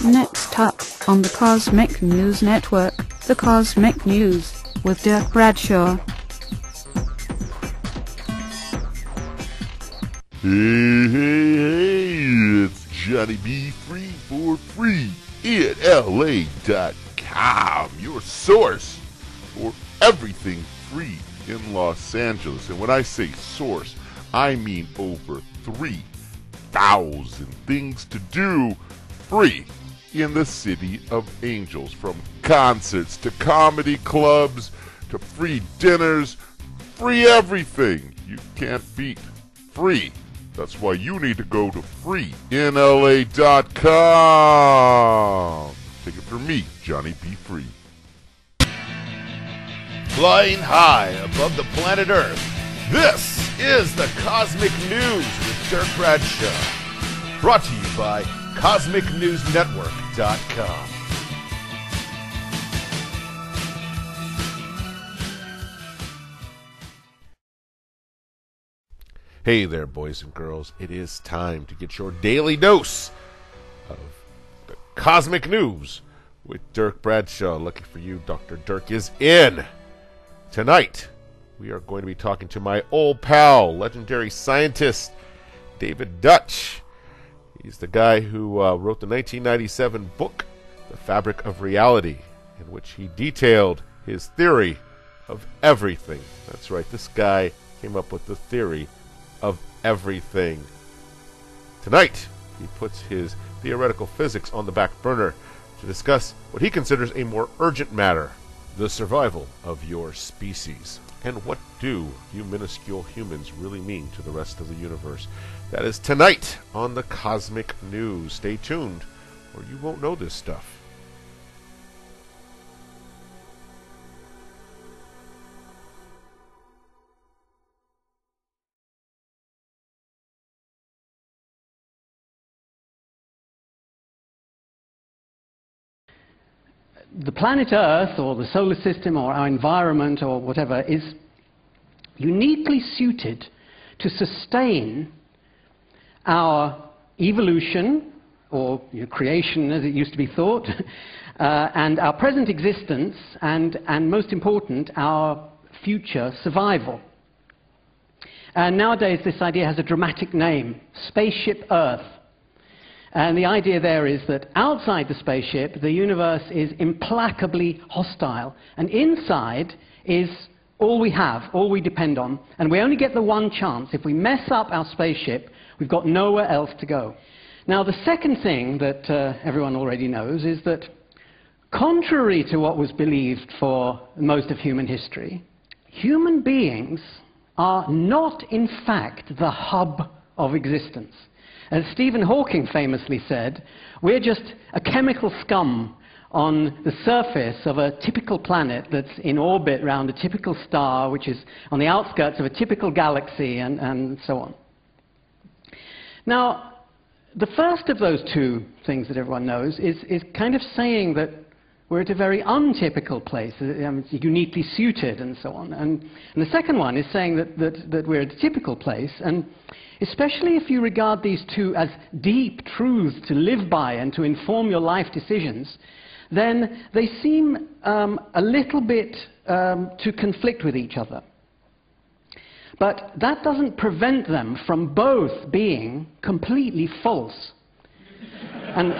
Next up on the Cosmic News Network, the Cosmic News with Dirk Bradshaw. Hey, it's Johnny B. Free for Free at LA.com, your source for everything free in Los Angeles. And when I say source, I mean over 3,000 things to do free in the City of Angels, from concerts to comedy clubs to free dinners, free everything you can't beat. Free. That's why you need to go to freeinla.com. Take it from me, Johnny B. Free. Flying high above the planet Earth, this is the Cosmic News with Dirk Bradshaw. Brought to you by CosmicNewsNetwork.com. Hey there, boys and girls. It is time to get your daily dose of the Cosmic News with Dirk Bradshaw. Lucky for you, Dr. Dirk is in. Tonight, we are going to be talking to my old pal, legendary scientist, David Dutch. He's the guy who wrote the 1997 book, The Fabric of Reality, in which he detailed his theory of everything. That's right, this guy came up with the theory of everything. Tonight, he puts his theoretical physics on the back burner to discuss what he considers a more urgent matter, the survival of your species. And what do you minuscule humans really mean to the rest of the universe? That is tonight on the Cosmic News. Stay tuned, or you won't know this stuff. The planet Earth, or the solar system, or our environment, or whatever, is uniquely suited to sustain our evolution, or creation as it used to be thought, and our present existence, and most important, our future survival. And nowadays this idea has a dramatic name, Spaceship Earth. And the idea there is that outside the spaceship, the universe is implacably hostile. And inside is all we have, all we depend on. And we only get the one chance. If we mess up our spaceship, we've got nowhere else to go. Now, the second thing that everyone already knows is that, contrary to what was believed for most of human history, human beings are not, in fact, the hub of existence. As Stephen Hawking famously said, we're just a chemical scum on the surface of a typical planet that's in orbit around a typical star, which is on the outskirts of a typical galaxy, and so on. Now, the first of those two things that everyone knows is kind of saying that we're at a very untypical place, it's uniquely suited, and so on. And the second one is saying that we're at a typical place, and especially if you regard these two as deep truths to live by and to inform your life decisions, then they seem a little bit to conflict with each other. But that doesn't prevent them from both being completely false. And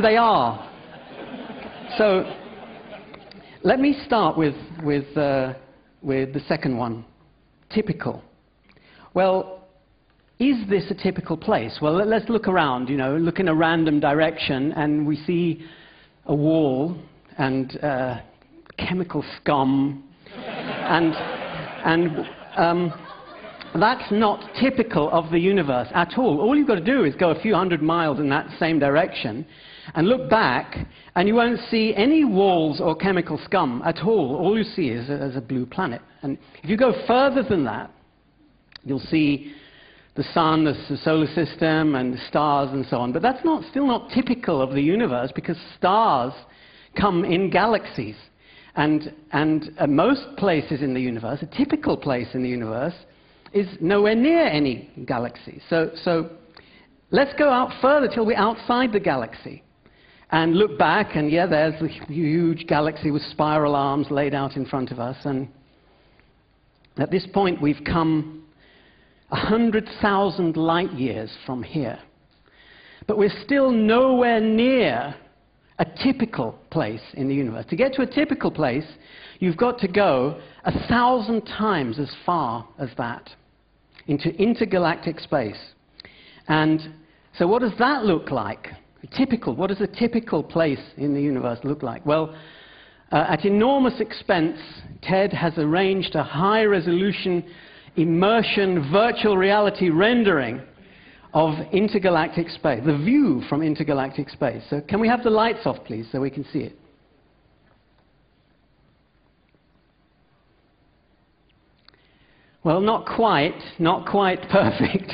they are. So let me start with the second one, typical. Well, is this a typical place? Well, let's look around, look in a random direction, and we see a wall and chemical scum, and that's not typical of the universe at all. All you've got to do is go a few hundred miles in that same direction and look back, and you won't see any walls or chemical scum at all. All you see is a blue planet. And if you go further than that, you'll see the sun, the solar system, and the stars, and so on. But that's still not typical of the universe, because stars come in galaxies. And most places in the universe, a typical place in the universe, is nowhere near any galaxy. So let's go out further till we're outside the galaxy. and look back, and yeah, there's the huge galaxy with spiral arms laid out in front of us. And at this point, we've come 100,000 light years from here. But we're still nowhere near a typical place in the universe. To get to a typical place, you've got to go 1,000 times as far as that into intergalactic space. And so what does that look like? What does a typical place in the universe look like? Well, at enormous expense, TED has arranged a high-resolution immersion virtual reality rendering of intergalactic space, the view from intergalactic space. So can we have the lights off, please, so we can see it? Well, not quite perfect.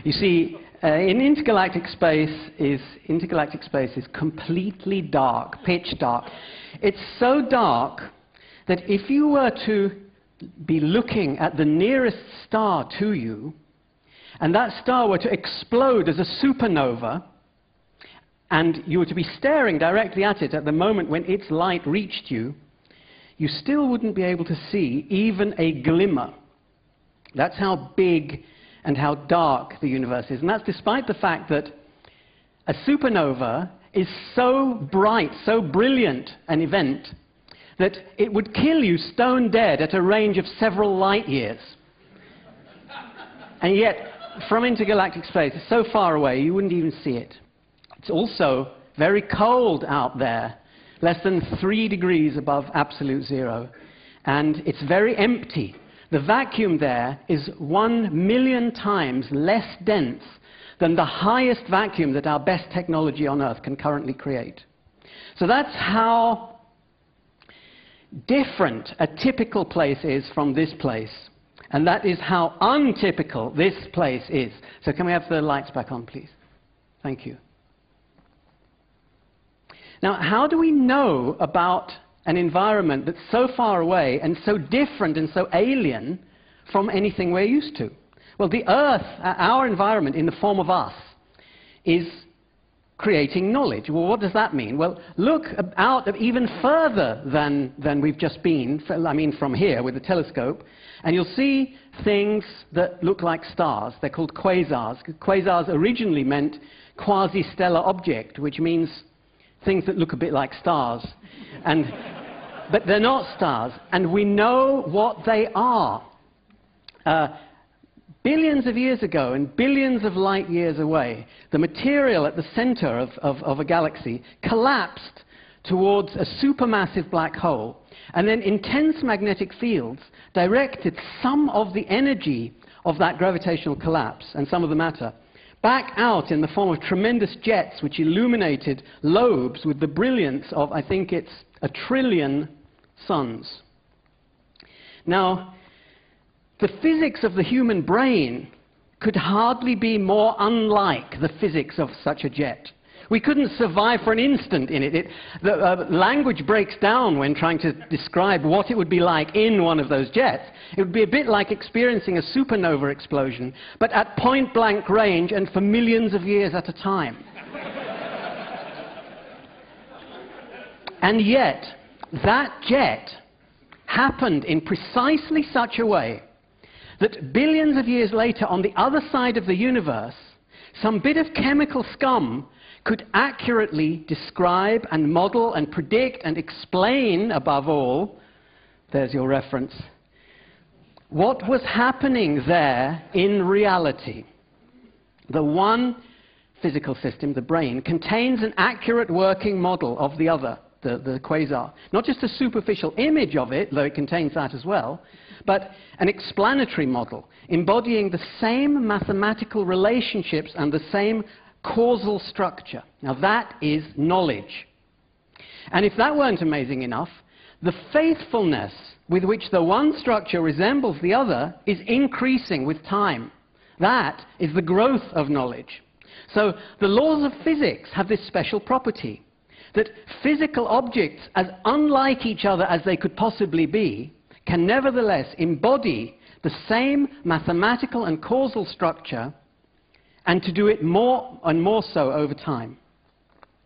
You see, in intergalactic space is completely dark, pitch dark. It's so dark that if you were to be looking at the nearest star to you, and that star were to explode as a supernova, and you were to be staring directly at it at the moment when its light reached you, you still wouldn't be able to see even a glimmer. That's how big and how dark the universe is. And that's despite the fact that a supernova is so bright, so brilliant an event, that it would kill you stone dead at a range of several light years. And yet, from intergalactic space, it's so far away, you wouldn't even see it. It's also very cold out there, less than 3 degrees above absolute zero. And it's very empty. The vacuum there is 1,000,000 times less dense than the highest vacuum that our best technology on Earth can currently create. So that's how different a typical place is from this place. And that is how untypical this place is. So can we have the lights back on, please? Thank you. Now, how do we know about an environment that's so far away and so different and so alien from anything we're used to? Well, the Earth, our environment in the form of us, is creating knowledge. Well, what does that mean? Well, look out even further than we've just been, from here with the telescope, and you'll see things that look like stars. They're called quasars. Quasars originally meant quasi-stellar object, which means things that look a bit like stars. But they're not stars, and we know what they are. Billions of years ago and billions of light years away, the material at the center of a galaxy collapsed towards a supermassive black hole, and then intense magnetic fields directed some of the energy of that gravitational collapse and some of the matter back out in the form of tremendous jets which illuminated lobes with the brilliance of, I think it's 1 trillion suns. Now, the physics of the human brain could hardly be more unlike the physics of such a jet. We couldn't survive for an instant in it. The language breaks down when trying to describe what it would be like in one of those jets. It would be a bit like experiencing a supernova explosion, but at point-blank range and for millions of years at a time. And yet, that jet happened in precisely such a way that billions of years later, on the other side of the universe, some bit of chemical scum could accurately describe and model and predict and explain, above all, there's your reference, what was happening there in reality. The one physical system, the brain, contains an accurate working model of the other, the quasar. Not just a superficial image of it, though it contains that as well, but an explanatory model, embodying the same mathematical relationships and the same causal structure. Now that is knowledge. And if that weren't amazing enough, the faithfulness with which the one structure resembles the other is increasing with time. That is the growth of knowledge. So the laws of physics have this special property, that physical objects, as unlike each other as they could possibly be, can nevertheless embody the same mathematical and causal structure, and to do it more and more so over time.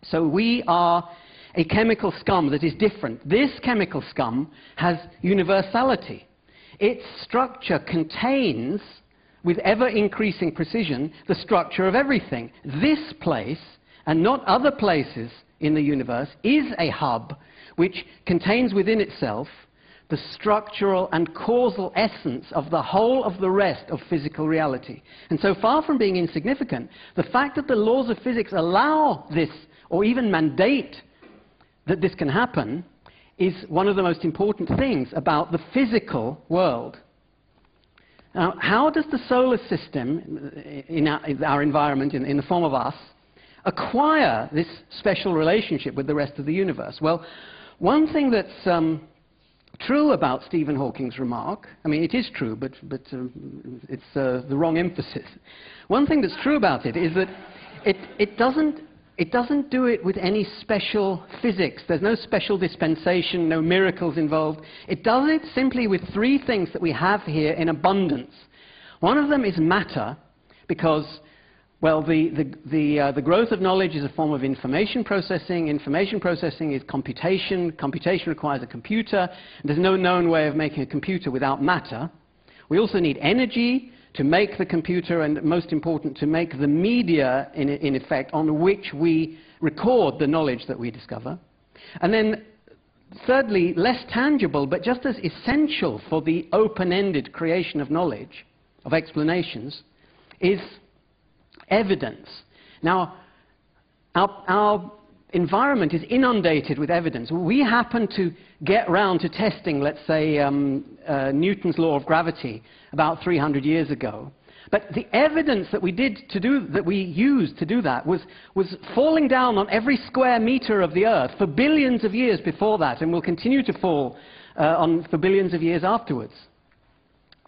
So we are a chemical scum that is different. This chemical scum has universality. Its structure contains, with ever-increasing precision, the structure of everything. This place, and not other places in the universe, is a hub which contains within itself the structural and causal essence of the whole of the rest of physical reality. And so far from being insignificant, the fact that the laws of physics allow this, or even mandate that this can happen, is one of the most important things about the physical world. Now, how does the solar system, in our environment, in the form of us, acquire this special relationship with the rest of the universe? Well, one thing that's true about Stephen Hawking's remark, I mean, it is true, but it's the wrong emphasis. One thing that's true about it is that it doesn't do it with any special physics. There's no special dispensation, no miracles involved. It does it simply with three things that we have here in abundance. One of them is matter, because, well, the growth of knowledge is a form of information processing. Information processing is computation. Computation requires a computer. There's no known way of making a computer without matter. We also need energy to make the computer, and most important, to make the media, in effect, on which we record the knowledge that we discover. And then, thirdly, less tangible, but just as essential for the open-ended creation of knowledge, of explanations, is evidence. Now, our environment is inundated with evidence. We happen to get round to testing, let's say, Newton's law of gravity about 300 years ago. But the evidence that we used to do that was falling down on every square meter of the Earth for billions of years before that, and will continue to fall for billions of years afterwards.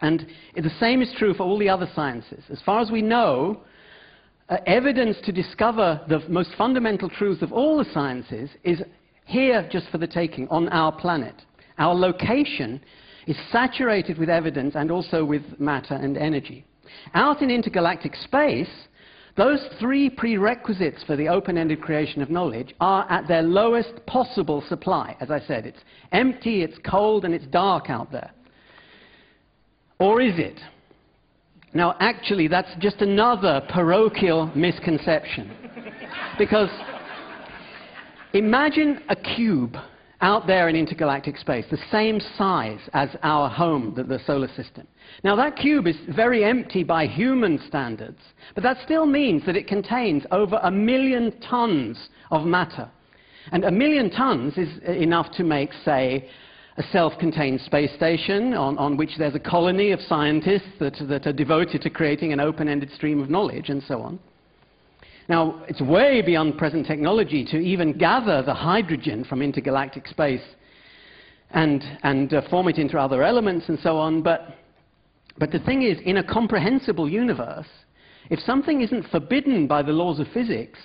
And the same is true for all the other sciences. As far as we know, evidence to discover the most fundamental truth of all the sciences is here just for the taking, on our planet. Our location is saturated with evidence and also with matter and energy. Out in intergalactic space, those three prerequisites for the open-ended creation of knowledge are at their lowest possible supply. As I said, it's empty, it's cold, and it's dark out there. Or is it? Now, actually, that's just another parochial misconception. Because imagine a cube out there in intergalactic space, the same size as our home, the solar system. Now, that cube is very empty by human standards, but that still means that it contains over 1 million tons of matter. And 1 million tons is enough to make, say, a self-contained space station on which there's a colony of scientists that are devoted to creating an open-ended stream of knowledge, and so on. Now, it's way beyond present technology to even gather the hydrogen from intergalactic space and form it into other elements and so on. But the thing is, in a comprehensible universe, if something isn't forbidden by the laws of physics,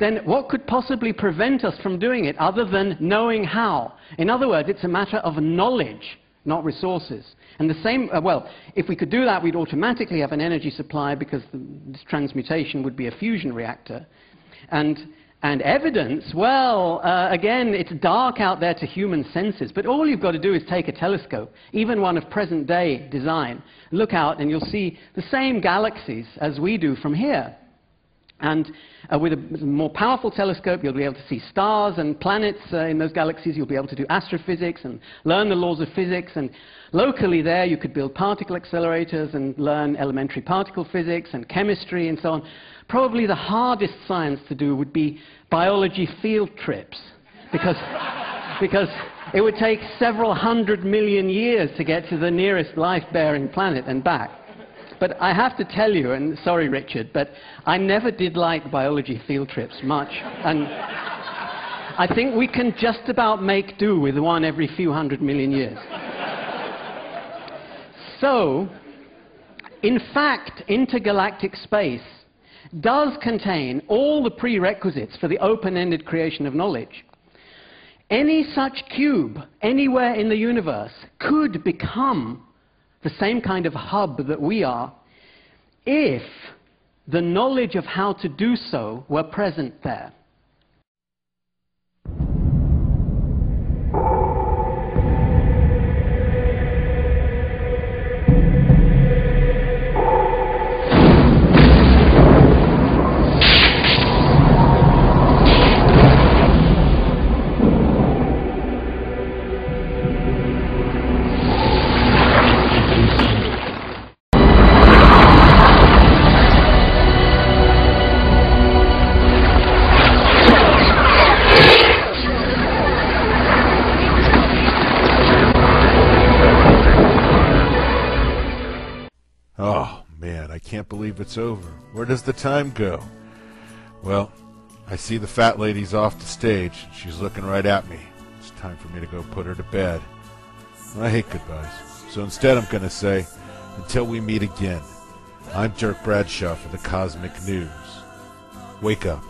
then what could possibly prevent us from doing it other than knowing how? In other words, it's a matter of knowledge, not resources. And the same, well, if we could do that, we'd automatically have an energy supply, because this transmutation would be a fusion reactor. And evidence, well, again, it's dark out there to human senses, but all you've got to do is take a telescope, even one of present-day design, look out and you'll see the same galaxies as we do from here. And with a more powerful telescope, you'll be able to see stars and planets in those galaxies. You'll be able to do astrophysics and learn the laws of physics. And locally there, you could build particle accelerators and learn elementary particle physics and chemistry and so on. Probably the hardest science to do would be biology field trips, because it would take several 100 million years to get to the nearest life-bearing planet and back. But I have to tell you, and sorry, Richard, but I never did like biology field trips much. And I think we can just about make do with one every few 100 million years. So, in fact, intergalactic space does contain all the prerequisites for the open-ended creation of knowledge. Any such cube anywhere in the universe could become the same kind of hub that we are, if the knowledge of how to do so were present there. can't believe it's over. Where does the time go? Well, I see the fat lady's off the stage. She's looking right at me. It's time for me to go put her to bed. I hate goodbyes. So instead I'm going to say, until we meet again, I'm Dirk Bradshaw for the Cosmic News. Wake up.